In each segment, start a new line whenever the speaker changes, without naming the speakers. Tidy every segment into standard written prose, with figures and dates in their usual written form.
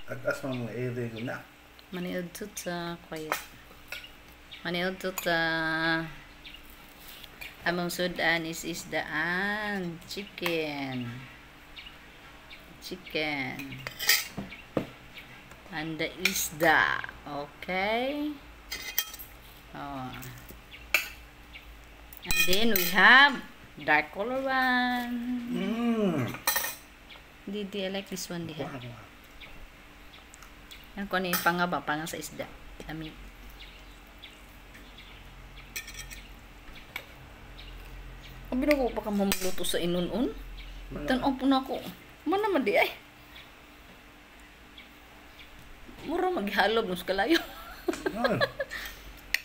Tagas mo mga ere ko na.
Maniod to ta quiet. Maniod to ta. Among sudan is isdaan. Chicken. And the isda. Okay. Oh. And then we have dark color one. Didi, I like this one diha. Yan ko ni pangaba pang sa isda. Lami. Abi na ko pa ka mamuluto sa inunon. Tan-aw po na ko. Man naman di ay. Mura maghalog nus kalayo.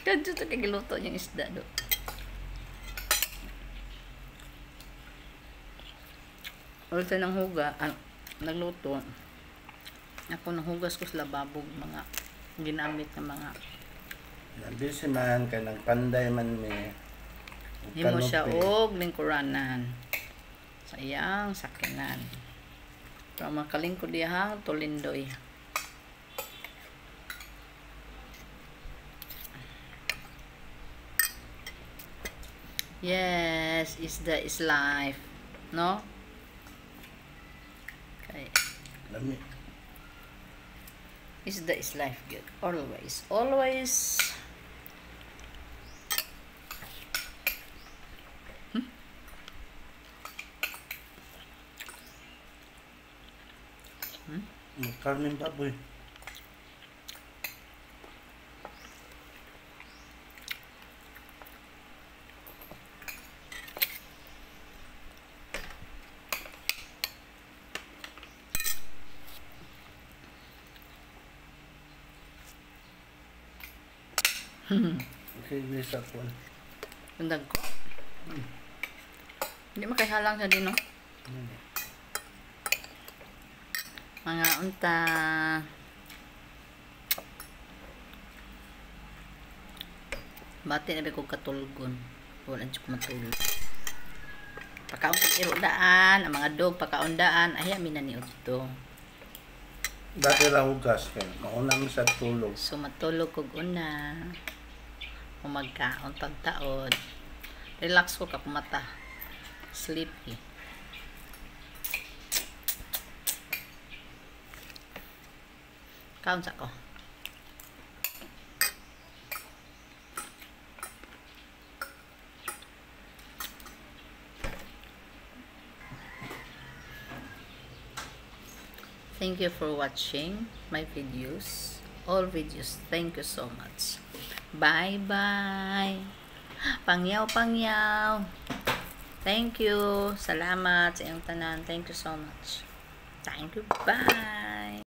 Kadyo to kay giluto yung isda do. Ulta ng huga, nagluto. Ako nanghugas ko sa lababo mga ginamit ng mga.
Busy man ka ng panday man me.
Himo siya og lingkuranan. Sa iyang sakinan. Pero makaling ko diha Tolindoy. Yes, isda is life. No? Okay.
Lami.
Isda is life good. Always. Always.
Karning baboy. Okay, this up one.
Tundag ko. Hindi makahalang siya din, no? Mga unta. Bati na ba ko katulgon. Wala siya matulog. Pakaon kong irudaan. Ang mga dog, pakaon daan. Ay, amin na ni Udto.
Dati lang hugas kayo. Mauna mo sa tulog.
So, matulog kog una. Umagkaon pagtaod. Relax ko kapumata. Sleepy. Kaon sa ko. Thank you for watching my videos. All videos. Thank you so much. Bye-bye. Pangyaw. Thank you. Salamat sa iyong tanan. Thank you so much. Thank you. Bye.